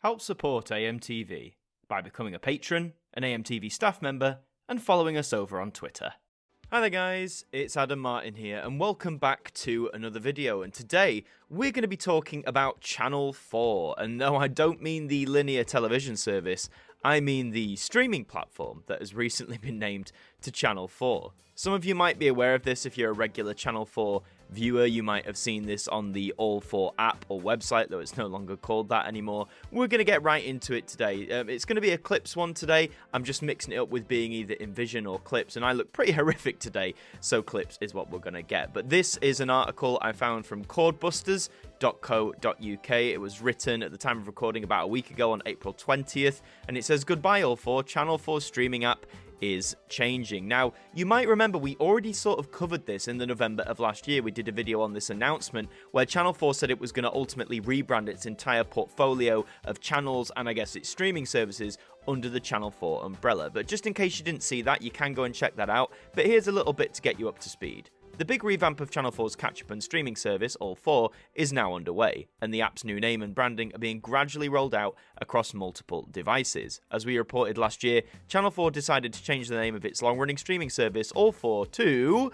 Help support AMTV by becoming a patron, an AMTV staff member, and following us over on Twitter. Hi there guys, it's Adam Martyn here, and welcome back to another video, and today we're going to be talking about Channel 4, and no, I don't mean the linear television service, I mean the streaming platform that has recently been named to Channel 4. Some of you might be aware of this if you're a regular Channel 4 viewer. You might have seen this on the ALL4 app or website, though it's no longer called that anymore. We're going to get right into it today. It's going to be a Clips one today. I'm just mixing it up with being either in Vision or Clips, and I look pretty horrific today, so Clips is what we're going to get. But this is an article I found from cordbusters.co.uk. It was written at the time of recording about a week ago on April 20th, and it says, "Goodbye ALL4, Channel 4 streaming app is changing." Now, you might remember we already sort of covered this in the November of last year. We did a video on this announcement where Channel 4 said it was going to ultimately rebrand its entire portfolio of channels and I guess its streaming services under the Channel 4 umbrella. But just in case you didn't see that, you can go and check that out. But here's a little bit to get you up to speed. The big revamp of Channel 4's catch-up and streaming service, ALL4, is now underway, and the app's new name and branding are being gradually rolled out across multiple devices. As we reported last year, Channel 4 decided to change the name of its long-running streaming service, ALL4, to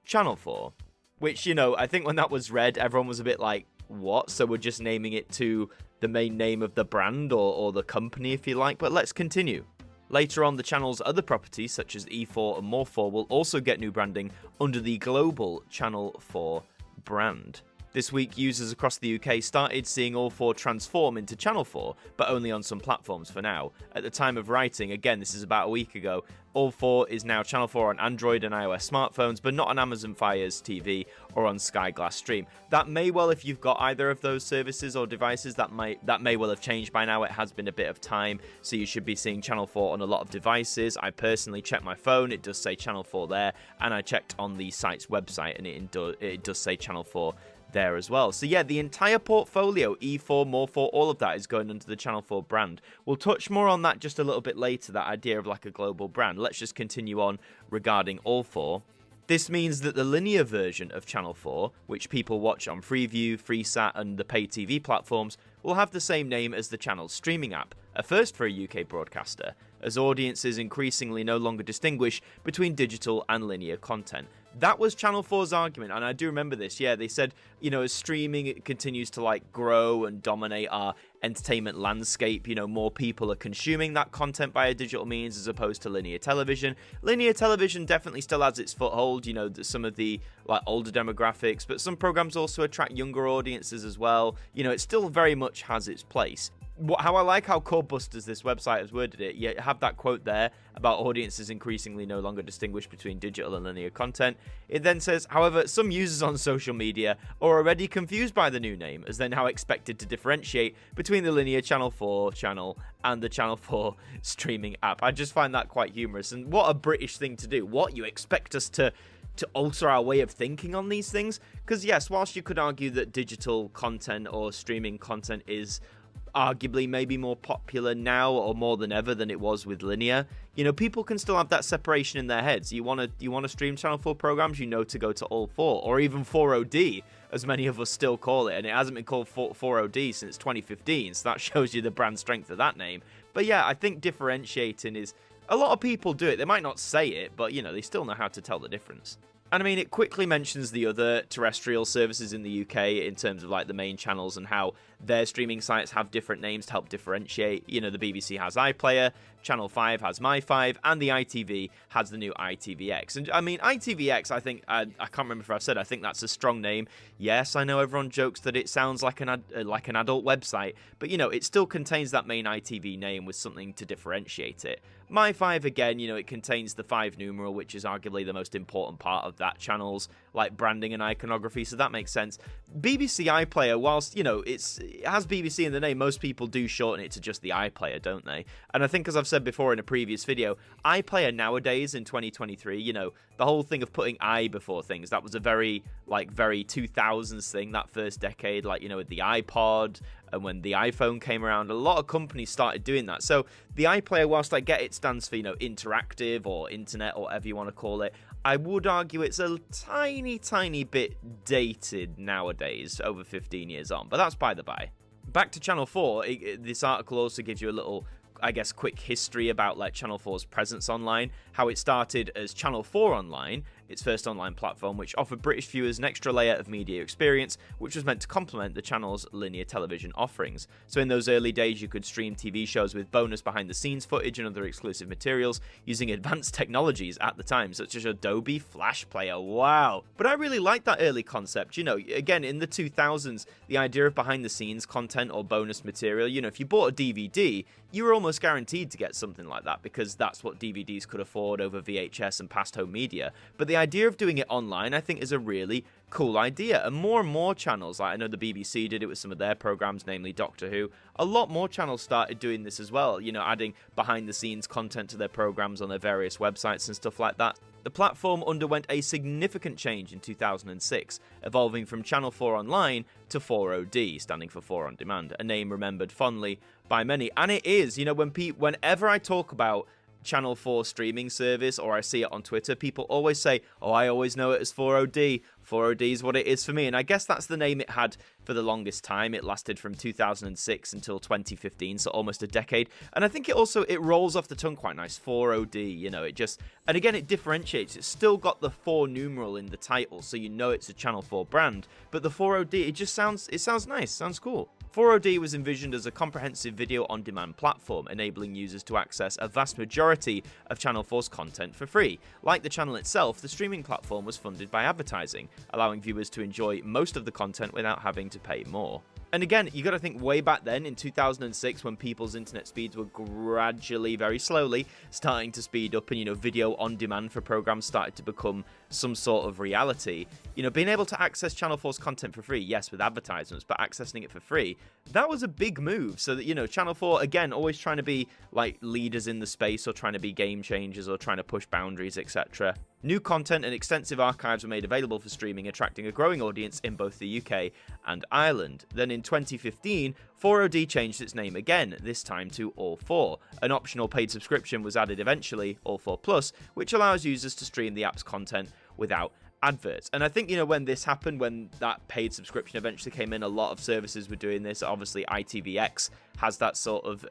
Channel 4. Which, you know, I think when that was read, everyone was a bit like, what? So we're just naming it to the main name of the brand or the company, if you like, but let's continue. Later on, the channel's other properties, such as E4 and More4, will also get new branding under the global Channel 4 brand. This week, users across the UK started seeing ALL4 transform into Channel 4, but only on some platforms for now. At the time of writing, again, this is about a week ago, ALL4 is now Channel 4 on Android and iOS smartphones, but not on Amazon Fire's TV or on Sky Glass Stream. That may well, if you've got either of those services or devices, that may well have changed by now. It has been a bit of time, so you should be seeing Channel 4 on a lot of devices. I personally checked my phone, it does say Channel 4 there, and I checked on the site's website, and it does say Channel 4 there as well. So yeah, the entire portfolio, E4, More4, all of that is going under the Channel 4 brand. We'll touch more on that just a little bit later, that idea of like a global brand. Let's just continue on regarding ALL4. This means that the linear version of Channel 4, which people watch on Freeview, FreeSat and the pay TV platforms, will have the same name as the channel's streaming app, a first for a UK broadcaster, as audiences increasingly no longer distinguish between digital and linear content. That was Channel 4's argument, and I do remember this. Yeah, they said, you know, as streaming continues to like grow and dominate our entertainment landscape, you know, more people are consuming that content via digital means as opposed to linear television. Linear television definitely still has its foothold, you know, some of the like older demographics, but some programs also attract younger audiences as well. You know, it still very much has its place. How I like how Cordbusters, this website, has worded it. You have that quote there about audiences increasingly no longer distinguish between digital and linear content. It then says, however, some users on social media are already confused by the new name, as they're now expected to differentiate between the linear Channel 4 channel and the Channel 4 streaming app. I just find that quite humorous, and what a British thing to do. What, you expect us to alter our way of thinking on these things? Because yes, whilst you could argue that digital content or streaming content is arguably maybe more popular now or more than ever than it was with linear, you know, people can still have that separation in their heads. You want to stream Channel 4 programs, you know to go to ALL4, or even 4OD, as many of us still call it, and it hasn't been called 4OD since 2015, so that shows you the brand strength of that name. But yeah, I think differentiating is, a lot of people do it. They might not say it, but you know, they still know how to tell the difference. And I mean, it quickly mentions the other terrestrial services in the UK in terms of like the main channels and how their streaming sites have different names to help differentiate. You know, the BBC has iPlayer, Channel 5 has My5, and the ITV has the new ITVX. And I mean, ITVX, I think, I can't remember if I've said, I think that's a strong name. Yes, I know everyone jokes that it sounds like an adult website, but you know, it still contains that main ITV name with something to differentiate it. My5, again, you know, it contains the 5 numeral, which is arguably the most important part of that channel's like branding and iconography, so that makes sense. BBC iPlayer, whilst, you know, it has BBC in the name, most people do shorten it to just the iPlayer, don't they? And I think, as I've said before in a previous video, iPlayer nowadays in 2023, you know, the whole thing of putting I before things, that was a very 2000s thing, that first decade, like, you know, with the iPod and when the iPhone came around, a lot of companies started doing that. So the iPlayer, whilst I get it stands for, you know, interactive or internet or whatever you want to call it, I would argue it's a tiny bit dated nowadays, over 15 years on, but that's by the by. Back to Channel 4, this article also gives you a little, I guess, quick history about like Channel 4's presence online, how it started as Channel 4 Online, its first online platform, which offered British viewers an extra layer of media experience, which was meant to complement the channel's linear television offerings. So in those early days, you could stream TV shows with bonus behind-the-scenes footage and other exclusive materials using advanced technologies at the time, such as Adobe Flash Player. Wow. But I really like that early concept. You know, again, in the 2000s, the idea of behind-the-scenes content or bonus material, you know, if you bought a DVD, you were almost guaranteed to get something like that because that's what DVDs could afford over VHS and past home media. But the idea of doing it online, I think, is a really cool idea. And more channels, like I know the BBC did it with some of their programs, namely Doctor Who. A lot more channels started doing this as well, you know, adding behind-the-scenes content to their programs on their various websites and stuff like that. The platform underwent a significant change in 2006, evolving from Channel 4 Online to 4OD, standing for 4 On Demand, a name remembered fondly by many. And it is, you know, whenever I talk about Channel 4 streaming service or I see it on Twitter, people always say, oh, I always know it as 4OD. 4OD is what it is for me, and I guess that's the name it had for the longest time. It lasted from 2006 until 2015, so almost a decade. And I think it rolls off the tongue quite nice. 4OD, you know, it just, and again, it differentiates. It's still got the 4 numeral in the title, so you know it's a Channel 4 brand. But the 4OD, it sounds nice, sounds cool. 4OD was envisioned as a comprehensive video-on-demand platform, enabling users to access a vast majority of Channel 4's content for free. Like the channel itself, the streaming platform was funded by advertising, allowing viewers to enjoy most of the content without having to pay more. And again, you got to think way back then in 2006 when people's internet speeds were gradually, very slowly, starting to speed up and, you know, video on demand for programs started to become some sort of reality. You know, being able to access Channel 4's content for free, yes, with advertisements, but accessing it for free, that was a big move. So that, you know, Channel 4, again, always trying to be like leaders in the space or trying to be game changers or trying to push boundaries, etc. New content and extensive archives were made available for streaming, attracting a growing audience in both the UK and Ireland. Then in 2015, 4OD changed its name again, this time to ALL4. An optional paid subscription was added eventually, ALL4 Plus, which allows users to stream the app's content without adverts. And I think, you know, when this happened, when that paid subscription eventually came in, a lot of services were doing this. Obviously, ITVX has that sort of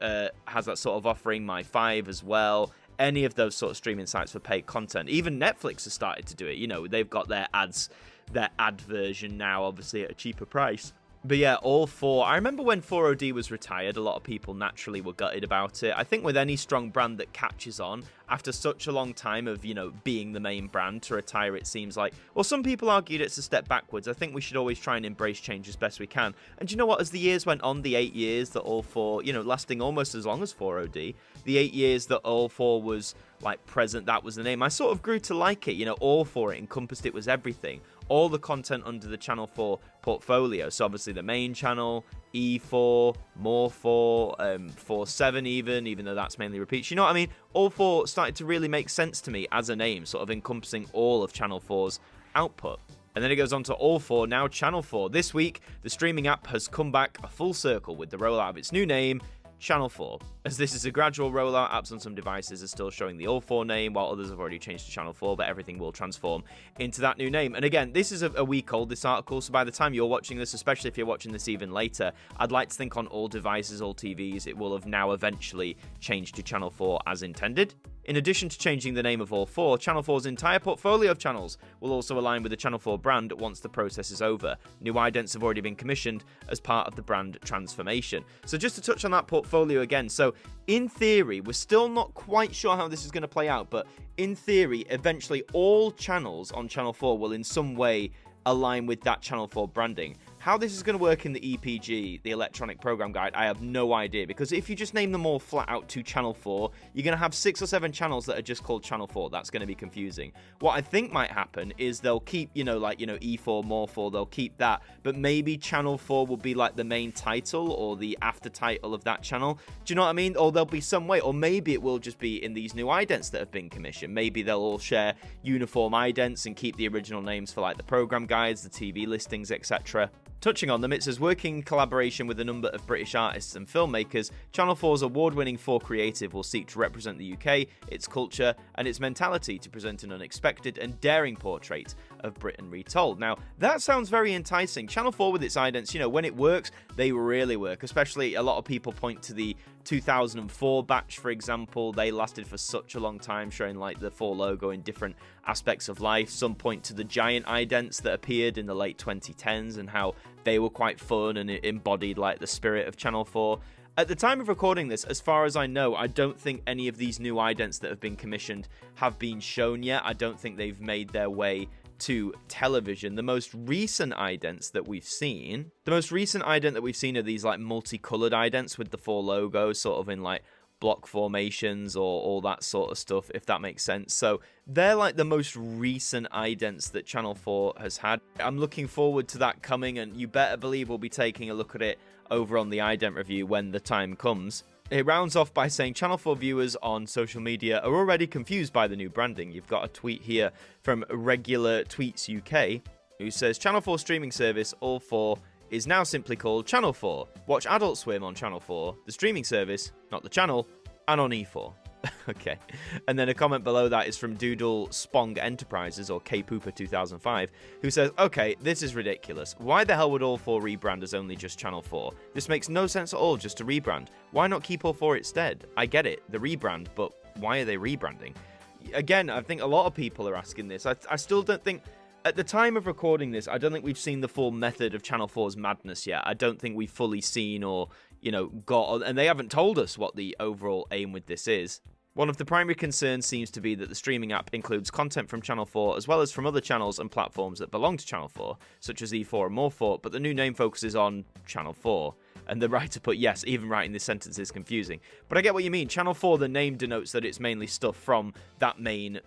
offering, My5 as well. Any of those sort of streaming sites for paid content. Even Netflix has started to do it. You know, they've got their ads, their ad version now, obviously at a cheaper price. But yeah, ALL4. I remember when 4OD was retired, a lot of people naturally were gutted about it. I think with any strong brand that catches on, after such a long time of, you know, being the main brand, to retire, it seems like, well, some people argued it's a step backwards. I think we should always try and embrace change as best we can. And you know what? As the years went on, the 8 years that ALL4, you know, lasting almost as long as 4OD, the 8 years that ALL4 was like present, that was the name, I sort of grew to like it. You know, ALL4, it encompassed, it was everything. All the content under the Channel 4 portfolio. So obviously the main channel, E4, More 4, 4/7 even though that's mainly repeats. You know what I mean? ALL4 started to really make sense to me as a name, sort of encompassing all of Channel 4's output. And then it goes on to ALL4, now Channel 4. This week, the streaming app has come back a full circle with the rollout of its new name, Channel 4. As this is a gradual rollout, apps on some devices are still showing the ALL4 name, while others have already changed to Channel 4, but everything will transform into that new name. And again, this is a week old, this article, so by the time you're watching this, especially if you're watching this even later, I'd like to think on all devices, all TVs, it will have now eventually changed to Channel 4 as intended. In addition to changing the name of ALL4, Channel 4's entire portfolio of channels will also align with the Channel 4 brand once the process is over. New idents have already been commissioned as part of the brand transformation. So just to touch on that portfolio again, so in theory, we're still not quite sure how this is going to play out, but in theory, eventually all channels on Channel 4 will in some way align with that Channel 4 branding. How this is going to work in the EPG, the electronic program guide, I have no idea, because if you just name them all flat out to Channel 4, you're going to have 6 or 7 channels that are just called Channel 4. That's going to be confusing. What I think might happen is they'll keep, E4, More 4, they'll keep that, but maybe Channel 4 will be like the main title or the after title of that channel. Do you know what I mean? Or there'll be some way, or maybe it will just be in these new idents that have been commissioned. Maybe they'll all share uniform idents and keep the original names for like the program guides, the TV listings, etc. Touching on them, it says, working in collaboration with a number of British artists and filmmakers, Channel 4's award-winning 4 Creative will seek to represent the UK, its culture, and its mentality to present an unexpected and daring portrait of Britain Retold. Now, that sounds very enticing. Channel 4 with its idents, when it works, they really work. Especially, a lot of people point to the 2004 batch, for example. They lasted for such a long time, showing like the 4 logo in different aspects of life. Some point to the giant idents that appeared in the late 2010s and how they were quite fun and it embodied like the spirit of Channel 4. At the time of recording this, as far as I know, I don't think any of these new idents that have been commissioned have been shown yet. I don't think they've made their way to television. The most recent idents that we've seen, are these like multicolored idents with the 4 logos sort of in like block formations or all that sort of stuff, if that makes sense. So they're like the most recent idents that Channel 4 has had. I'm looking forward to that coming, and you better believe we'll be taking a look at it over on the ident review when the time comes. It rounds off by saying Channel 4 viewers on social media are already confused by the new branding. You've got a tweet here from Regular Tweets UK who says Channel 4 streaming service ALL4 is now simply called Channel 4. Watch Adult Swim on Channel 4, the streaming service, not the channel, and on E4. Okay. And then a comment below that is from Doodle Spong Enterprises, or K-Pooper 2005, who says, okay, this is ridiculous. Why the hell would ALL4 rebrand as only just Channel 4? This makes no sense at all just to rebrand. Why not keep ALL4 instead? I get it, the rebrand, but why are they rebranding? Again, I think a lot of people are asking this. I still don't think, at the time of recording this, I don't think we've seen the full method of Channel 4's madness yet. I don't think we've fully seen or, got, and they haven't told us what the overall aim with this is. One of the primary concerns seems to be that the streaming app includes content from Channel 4 as well as from other channels and platforms that belong to Channel 4, such as E4 and More4, but the new name focuses on Channel 4. And the writer put, yes, even writing this sentence is confusing. But I get what you mean. Channel 4, the name denotes that it's mainly stuff from that main,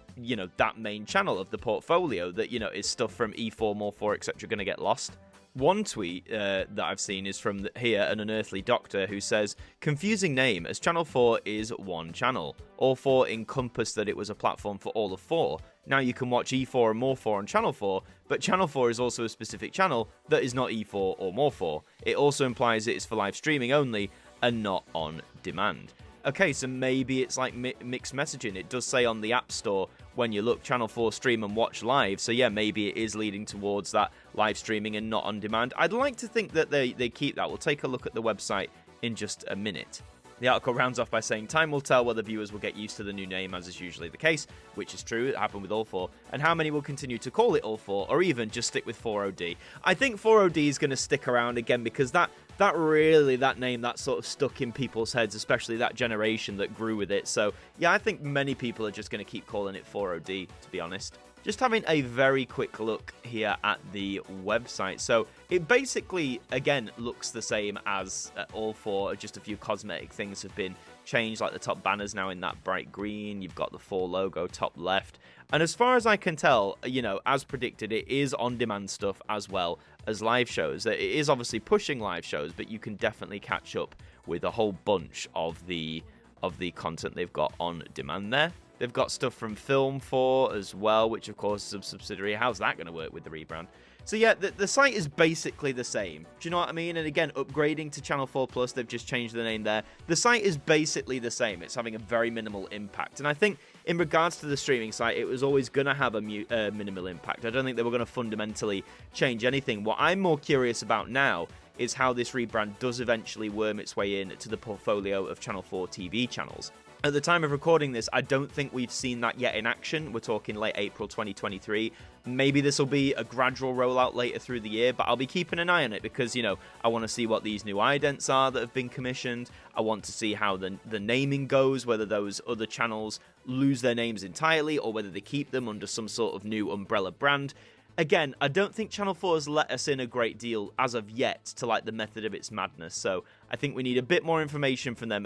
that main channel of the portfolio that, is stuff from E4, More4, etc. going to get lost. One tweet that I've seen is from here, an unearthly doctor, who says, confusing name, as Channel 4 is one channel. ALL4 encompassed that it was a platform for all of 4. Now you can watch E4 and More4 on Channel 4, but Channel 4 is also a specific channel that is not E4 or More4. It also implies it is for live streaming only and not on demand. Okay, so maybe it's like mixed messaging. It does say on the App Store, when you look, Channel 4 stream and watch live. So yeah, maybe it is leading towards that live streaming and not on demand. I'd like to think that they keep that. We'll take a look at the website in just a minute. The article rounds off by saying, time will tell whether viewers will get used to the new name, as is usually the case, which is true, it happened with ALL4, and how many will continue to call it ALL4, or even just stick with 4OD. I think 4OD is going to stick around again, because that name, that sort of stuck in people's heads, especially that generation that grew with it. So yeah, I think many people are just going to keep calling it 4OD, to be honest. Just having a very quick look here at the website. So it basically, again, looks the same as ALL4. Just a few cosmetic things have been changed, like the top banner's now in that bright green. You've got the 4 logo top left. And as far as I can tell, as predicted, it is on-demand stuff as well as live shows. It is obviously pushing live shows, but you can definitely catch up with a whole bunch of the content they've got on demand there. They've got stuff from Film 4 as well, which of course is a subsidiary. How's that going to work with the rebrand? So yeah, the site is basically the same. Do you know what I mean? And again, upgrading to Channel 4 Plus, they've just changed the name there. The site is basically the same. It's having a very minimal impact. And I think in regards to the streaming site, it was always going to have a minimal impact. I don't think they were going to fundamentally change anything. What I'm more curious about now is how this rebrand does eventually worm its way in to the portfolio of Channel 4 TV channels. At the time of recording this, I don't think we've seen that yet in action. We're talking late April 2023. Maybe this will be a gradual rollout later through the year, but I'll be keeping an eye on it because, I want to see what these new idents are that have been commissioned. I want to see how the naming goes, whether those other channels lose their names entirely or whether they keep them under some sort of new umbrella brand. Again, I don't think Channel 4 has let us in a great deal as of yet to like the method of its madness. So I think we need a bit more information from them,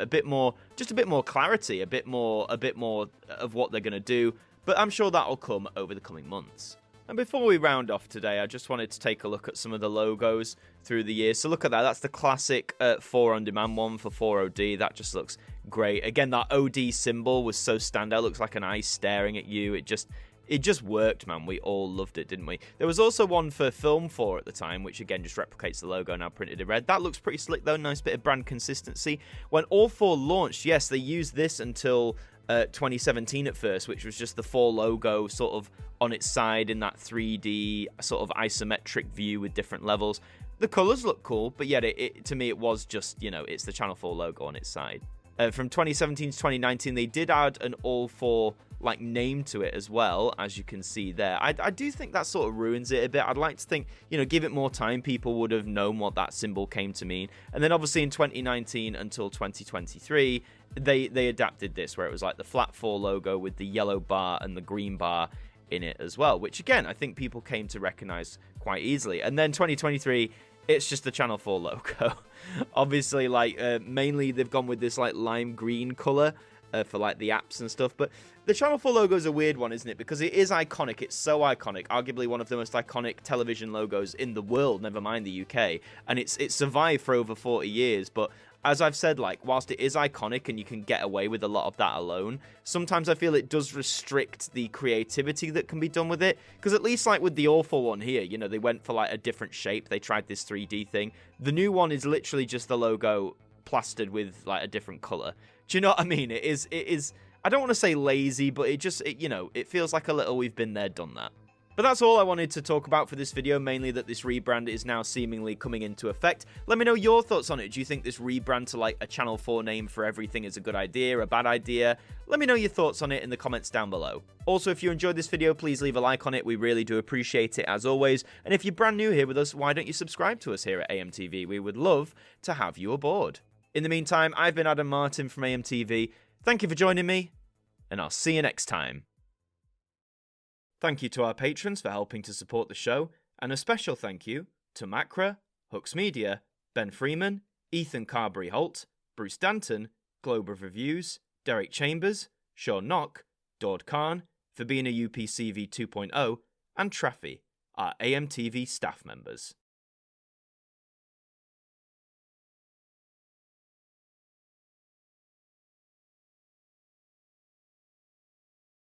just a bit more clarity, a bit more of what they're going to do. But I'm sure that'll come over the coming months. And before we round off today, I just wanted to take a look at some of the logos through the years. So look at that. That's the classic 4 on demand one for 4OD. That just looks great. Again, that OD symbol was so standout. Looks like an eye staring at you. It just worked, man. We all loved it, didn't we? There was also one for Film 4 at the time, which again just replicates the logo now printed in red. That looks pretty slick though, nice bit of brand consistency. When ALL4 launched, yes, they used this until 2017 at first, which was just the 4 logo sort of on its side in that 3D sort of isometric view with different levels. The colours look cool, but yet to me it was just, you know, it's the Channel 4 logo on its side. From 2017 to 2019, they did add an ALL4 like name to it as well, as you can see there. I do think that sort of ruins it a bit. I'd like to think, you know, give it more time, people would have known what that symbol came to mean. And then obviously in 2019 until 2023, they adapted this, where it was like the flat 4 logo with the yellow bar and the green bar in it as well, which again, I think people came to recognize quite easily. And then 2023, it's just the Channel 4 logo. Obviously, like, mainly they've gone with this, like, lime green color for, like, the apps and stuff. But the Channel 4 logo is a weird one, isn't it? Because it is iconic. It's so iconic. Arguably one of the most iconic television logos in the world, never mind the UK. And it's survived for over 40 years. But as I've said, like, whilst it is iconic and you can get away with a lot of that alone, sometimes I feel it does restrict the creativity that can be done with it. Because at least, like, with the ALL4 one here, you know, they went for, like, a different shape. They tried this 3D thing. The new one is literally just the logo plastered with, like, a different color. Do you know what I mean? It is, I don't want to say lazy, but you know, it feels like a little we've been there, done that. But that's all I wanted to talk about for this video, mainly that this rebrand is now seemingly coming into effect. Let me know your thoughts on it. Do you think this rebrand to like a Channel 4 name for everything is a good idea, a bad idea? Let me know your thoughts on it in the comments down below. Also, if you enjoyed this video, please leave a like on it. We really do appreciate it as always. And if you're brand new here with us, why don't you subscribe to us here at AMTV? We would love to have you aboard. In the meantime, I've been Adam Martyn from AMTV. Thank you for joining me, and I'll see you next time. Thank you to our patrons for helping to support the show, and a special thank you to Macra, Hooks Media, Ben Freeman, Ethan Carberry-Holt, Bruce Danton, Globe of Reviews, Derek Chambers, Sean Knock, Dord Khan, Fabina UPCV 2.0, and Traffy, our AMTV staff members.